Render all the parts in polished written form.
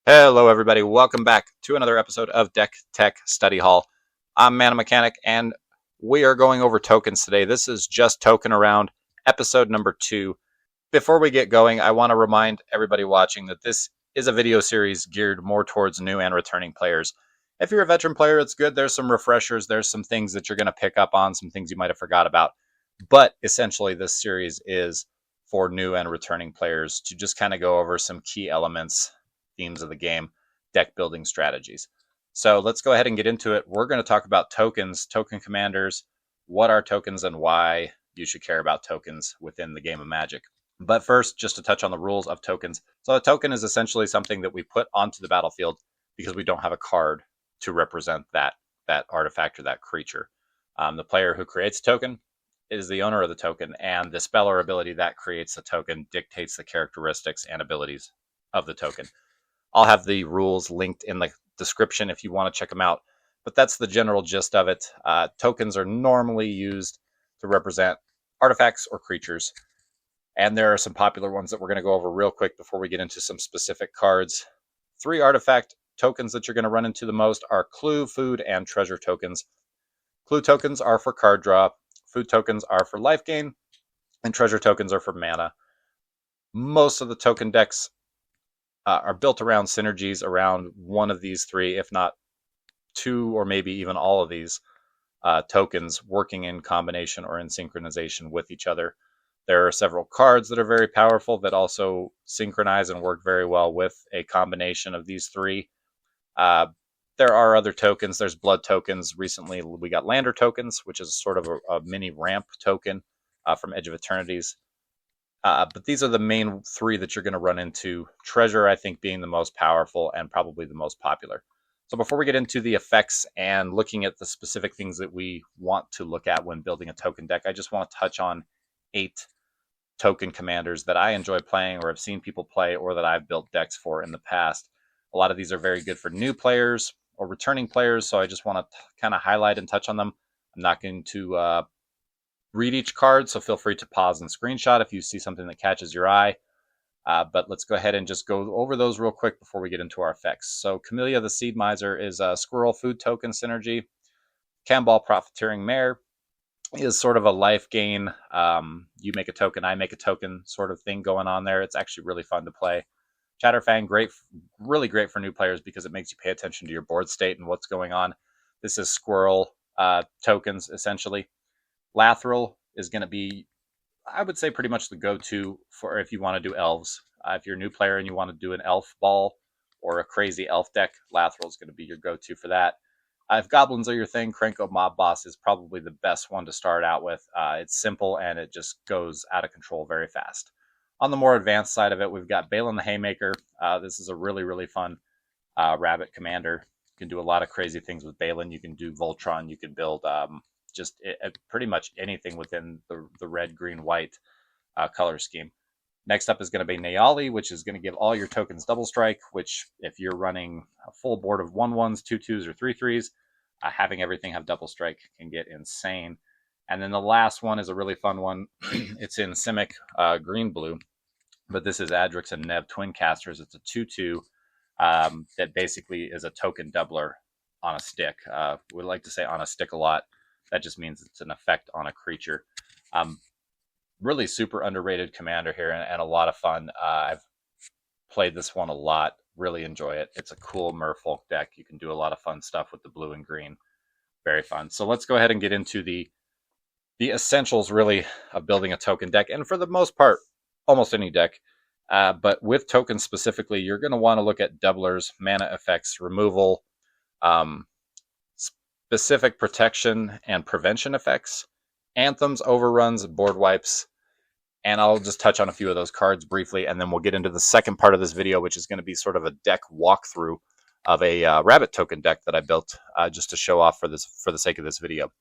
Hello, everybody. Welcome back to another episode of Deck Tech Study Hall. I'm Mana Mechanic, and we are going over tokens today. This is just Token Around, episode number 2. Before we get going, I want to remind everybody watching that this is a video series geared more towards new and returning players. If you're a veteran player, it's good. There's some refreshers. There's some things that you're going to pick up on, some things you might have forgot about. But essentially, this series is for new and returning players to just kind of go over some key elements, themes of the game, deck building strategies. So let's go ahead and get into it. We're going to talk about tokens, token commanders, what are tokens, and why you should care about tokens within the game of Magic. But first, just to touch on the rules of tokens. So a token is essentially something that we put onto the battlefield because we don't have a card to represent that artifact or that creature. The player who creates a token is the owner of the token, and the spell or ability that creates the token dictates the characteristics and abilities of the token. I'll have the rules linked in the description if you want to check them out, but that's the general gist of it. Tokens are normally used to represent artifacts or creatures, and there are some popular ones that we're going to go over real quick before we get into some specific cards. 3 artifact tokens that you're going to run into the most are clue, food, and treasure tokens. Clue tokens are for card draw, food tokens are for life gain, and treasure tokens are for mana. Most of the token decks are built around synergies around one of these 3, if not 2 or maybe even all of these tokens working in combination or in synchronization with each other. There are several cards that are very powerful that also synchronize and work very well with a combination of these 3. There are other tokens. There's blood tokens. Recently, we got Lander tokens, which is sort of a mini ramp token from Edge of Eternities. But these are the main 3 that you're going to run into. Treasure, I think, being the most powerful and probably the most popular. So before we get into the effects and looking at the specific things that we want to look at when building a token deck, I just want to touch on 8 token commanders that I enjoy playing or have seen people play or that I've built decks for in the past. A lot of these are very good for new players or returning players, so I just want to kind of highlight and touch on them. I'm not going to read each card, so feel free to pause and screenshot if you see something that catches your eye. But let's go ahead and just go over those real quick before we get into our effects. So Camellia the Seed Miser is a squirrel food token synergy. Camball Profiteering Mare is sort of a life gain. You make a token, I make a token sort of thing going on there. It's actually really fun to play. Chatterfang, really great for new players because it makes you pay attention to your board state and what's going on. This is squirrel tokens, essentially. Lathril is going to be, I would say, pretty much the go-to for if you want to do elves. If you're a new player and you want to do an elf ball or a crazy elf deck, Lathril is going to be your go-to for that. If goblins are your thing, Krenko Mob Boss is probably the best one to start out with. It's simple and it just goes out of control very fast. On the more advanced side of it, we've got Balin the Haymaker. This is a really, really fun rabbit commander. You can do a lot of crazy things with Balin. You can do Voltron. You can build pretty much anything within the red, green, white color scheme. Next up is going to be Nayali, which is going to give all your tokens double strike, which if you're running a full board of 1/1s, 2/2s, or 3/3s, having everything have double strike can get insane. And then the last one is a really fun one. It's in Simic green-blue, but this is Adrix and Neb Twin Casters. It's a 2/2 that basically is a token doubler on a stick. We like to say on a stick a lot. That just means it's an effect on a creature. Really super underrated commander here and a lot of fun. I've played this one a lot. Really enjoy it. It's a cool merfolk deck. You can do a lot of fun stuff with the blue and green. Very fun. So let's go ahead and get into the essentials, really, of building a token deck. And for the most part, almost any deck. But with tokens specifically, you're going to want to look at doublers, mana effects, removal, specific protection and prevention effects, anthems, overruns, board wipes, and I'll just touch on a few of those cards briefly, and then we'll get into the second part of this video, which is going to be sort of a deck walkthrough of a rabbit token deck that I built just to show off for the sake of this video.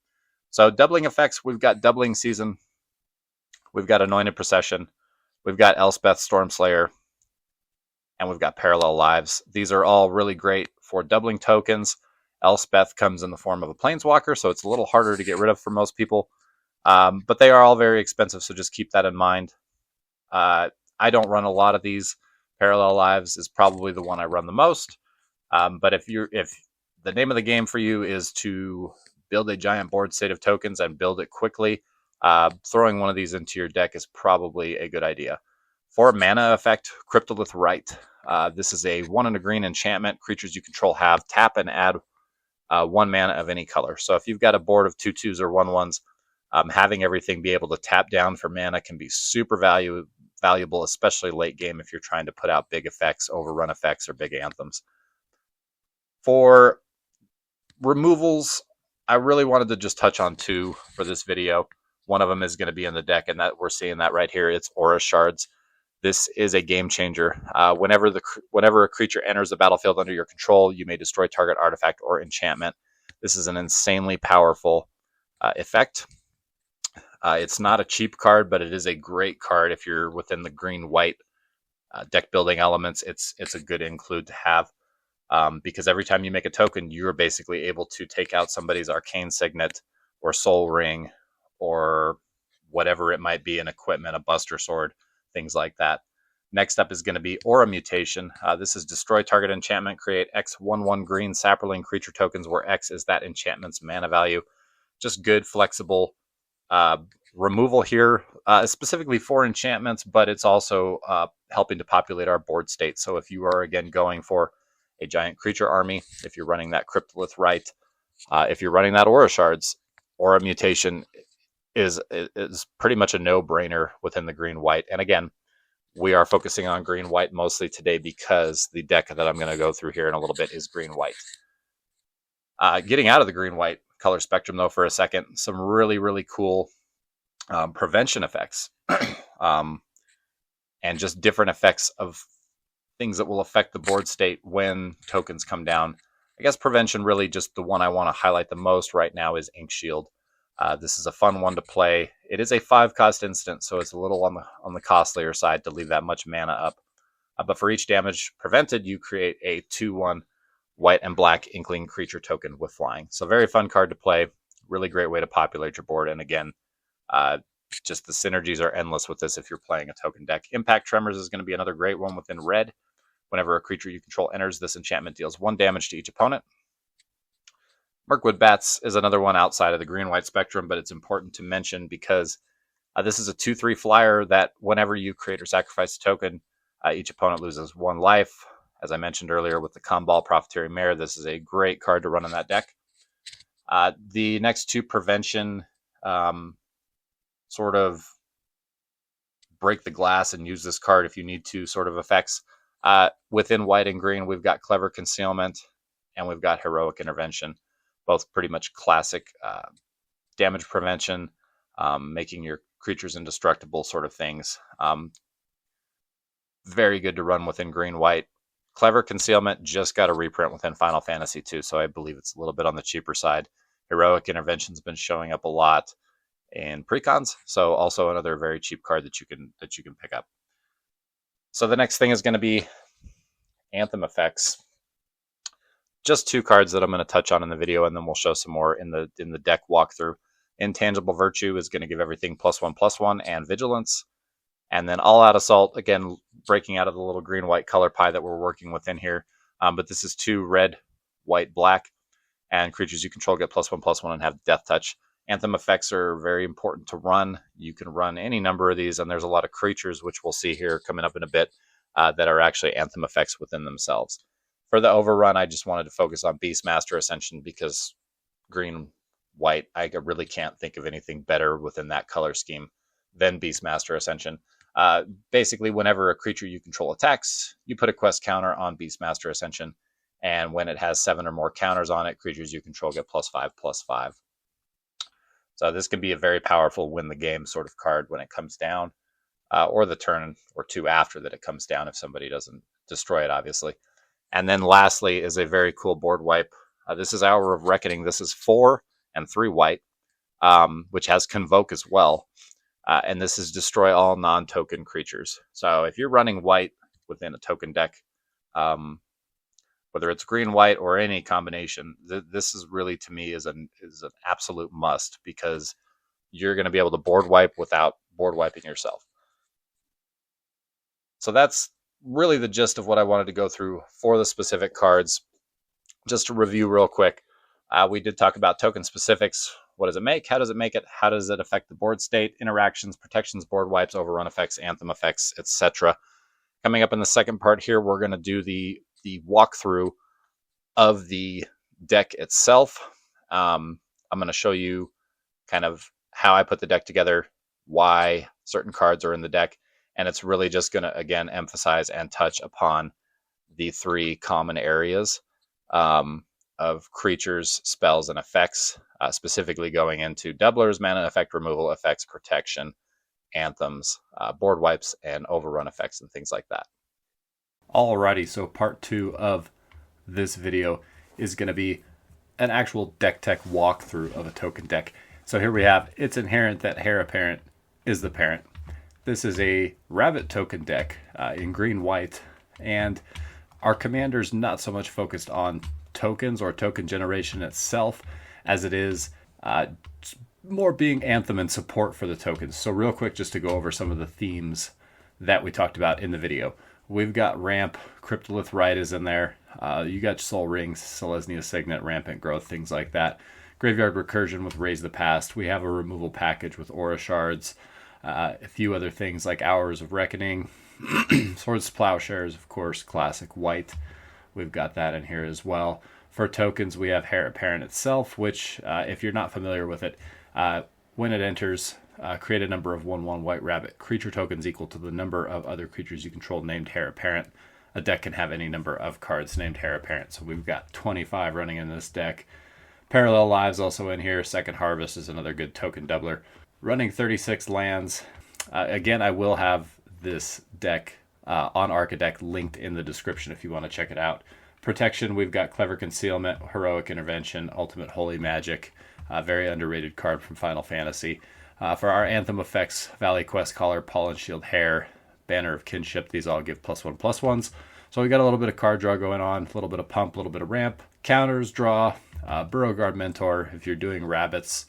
So doubling effects, we've got Doubling Season, we've got Anointed Procession, we've got Elspeth Stormslayer, and we've got Parallel Lives. These are all really great for doubling tokens. Elspeth comes in the form of a Planeswalker, so it's a little harder to get rid of for most people. But they are all very expensive, so just keep that in mind. I don't run a lot of these, Parallel Lives is probably the one I run the most. But if the name of the game for you is to build a giant board state of tokens and build it quickly, throwing one of these into your deck is probably a good idea. For mana effect, Cryptolith Rite. This is a 1 and a green enchantment. Creatures you control have tap and add 1 mana of any color. So if you've got a board of 2/2s or 1/1s, having everything be able to tap down for mana can be super valuable, especially late game if you're trying to put out big effects, overrun effects, or big anthems. For removals, I really wanted to just touch on 2 for this video. One of them is going to be in the deck, and that we're seeing that right here. It's Aura Shards. This is a game changer. Whenever a creature enters the battlefield under your control, you may destroy target artifact or enchantment. This is an insanely powerful effect. It's not a cheap card, but it is a great card if you're within the green-white deck building elements. It's a good include to have. Because every time you make a token, you're basically able to take out somebody's Arcane Signet or Soul Ring or whatever it might be, an equipment, a Buster Sword, things like that. Next up is going to be Aura Mutation. This is destroy target enchantment, create X 1/1 green Saproling creature tokens where X is that enchantment's mana value. Just good, flexible removal here, specifically for enchantments, but it's also helping to populate our board state. So if you are, again, going for a giant creature army, if you're running that Cryptolith Rite, if you're running that Aura Shards, Aura Mutation is pretty much a no-brainer within the green-white. And again, we are focusing on green-white mostly today because the deck that I'm going to go through here in a little bit is green-white. Getting out of the green-white color spectrum, though, for a second, some really, really cool prevention effects and just different effects of things that will affect the board state when tokens come down. I guess prevention, really just the one I want to highlight the most right now, is Ink Shield. This is a fun one to play. It is a 5-cost instant, so it's a little on the costlier side to leave that much mana up. But for each damage prevented, you create a 2/1 white and black Inkling creature token with flying. So very fun card to play. Really great way to populate your board. And again, just the synergies are endless with this if you're playing a token deck. Impact Tremors is going to be another great one within red. Whenever a creature you control enters, this enchantment deals 1 damage to each opponent. Mirkwood Bats is another one outside of the green-white spectrum, but it's important to mention because this is a 2/3 flyer that whenever you create or sacrifice a token, each opponent loses 1 life. As I mentioned earlier with the Comball Profiteering Mare, this is a great card to run in that deck. The next 2 prevention sort of break the glass and use this card if you need to sort of effects. Within white and green, we've got Clever Concealment and we've got Heroic Intervention, both pretty much classic damage prevention, making your creatures indestructible sort of things. Very good to run within green-white. Clever Concealment just got a reprint within Final Fantasy II, so I believe it's a little bit on the cheaper side. Heroic Intervention's been showing up a lot in precons, so also another very cheap card that you can pick up. So the next thing is going to be Anthem effects. Just 2 cards that I'm going to touch on in the video, and then we'll show some more in the deck walkthrough. Intangible Virtue is going to give everything +1/+1 and Vigilance. And then All Out Assault, again, breaking out of the little green-white color pie that we're working within here. But this is 2 red, white, black, and creatures you control get +1/+1 and have Death Touch. Anthem effects are very important to run. You can run any number of these, and there's a lot of creatures, which we'll see here coming up in a bit, that are actually Anthem effects within themselves. For the overrun, I just wanted to focus on Beastmaster Ascension because green-white, I really can't think of anything better within that color scheme than Beastmaster Ascension. Basically, whenever a creature you control attacks, you put a quest counter on Beastmaster Ascension, and when it has 7 or more counters on it, creatures you control get +5/+5. So this can be a very powerful win the game sort of card when it comes down, or the turn or 2 after that it comes down if somebody doesn't destroy it, obviously. And then lastly is a very cool board wipe. This is Hour of Reckoning. This is 4 and 3 white, which has Convoke as well. And this is destroy all non-token creatures. So if you're running white within a token deck, whether it's green-white or any combination, this is really, to me, is an absolute must because you're going to be able to board wipe without board wiping yourself. So that's really the gist of what I wanted to go through for the specific cards. Just to review real quick, we did talk about token specifics. What does it make? How does it make it? How does it affect the board state, interactions, protections, board wipes, overrun effects, anthem effects, etc. Coming up in the second part here, we're going to do the walkthrough of the deck itself. I'm going to show you kind of how I put the deck together, why certain cards are in the deck, and it's really just going to, again, emphasize and touch upon the three common areas of creatures, spells, and effects, specifically going into doublers, mana effect removal effects, protection, anthems, board wipes, and overrun effects, and things like that. Alrighty, so part 2 of this video is going to be an actual deck tech walkthrough of a token deck. So here we have, it's inherent that Heir Apparent is the parent. This is a rabbit token deck in green-white, and our commander's not so much focused on tokens or token generation itself as it is more being anthem and support for the tokens. So real quick, just to go over some of the themes that we talked about in the video. We've got Ramp, Cryptolith Rite is in there. You got Sol Rings, Selesnya Signet, Rampant Growth, things like that. Graveyard Recursion with Raise the Past. We have a removal package with Aura Shards. A few other things like Hours of Reckoning. Swords Plowshares, of course, classic white. We've got that in here as well. For tokens, we have Heir Apparent itself, which, if you're not familiar with it, when it enters, create a number of 1/1 white rabbit creature tokens equal to the number of other creatures you control named Heir Apparent. A deck can have any number of cards named Heir Apparent, so we've got 25 running in this deck. Parallel Lives also in here. Second Harvest is another good token doubler. Running 36 lands. Again, I will have this deck on Archadeck linked in the description if you want to check it out. Protection, we've got Clever Concealment, Heroic Intervention, Ultimate Holy Magic, very underrated card from Final Fantasy. For our Anthem effects, Valley Quest Caller, Pollen Shield Hair, Banner of Kinship, these all give +1/+1s. So we got a little bit of card draw going on, a little bit of pump, a little bit of ramp. Counters, draw, Burrowguard Mentor. If you're doing rabbits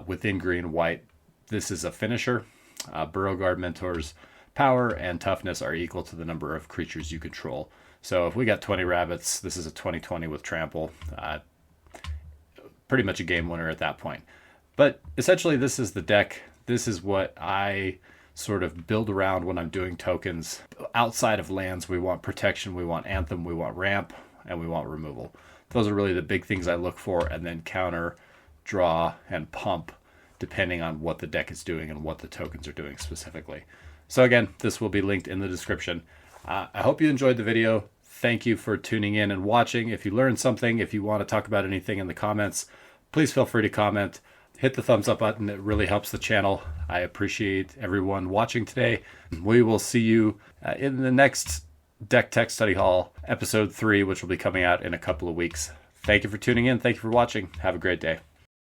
within green-white, this is a finisher. Burrowguard Mentor's power and toughness are equal to the number of creatures you control. So if we got 20 rabbits, this is a 20/20 with trample. Pretty much a game winner at that point. But essentially, this is the deck. This is what I sort of build around when I'm doing tokens. Outside of lands, we want protection, we want anthem, we want ramp, and we want removal. Those are really the big things I look for, and then counter, draw, and pump, depending on what the deck is doing and what the tokens are doing specifically. So again, this will be linked in the description. I hope you enjoyed the video. Thank you for tuning in and watching. If you learned something, if you want to talk about anything in the comments, please feel free to comment. Hit the thumbs up button. It really helps the channel. I appreciate everyone watching today. We will see you in the next Deck Tech Study Hall, episode 3, which will be coming out in a couple of weeks. Thank you for tuning in. Thank you for watching. Have a great day.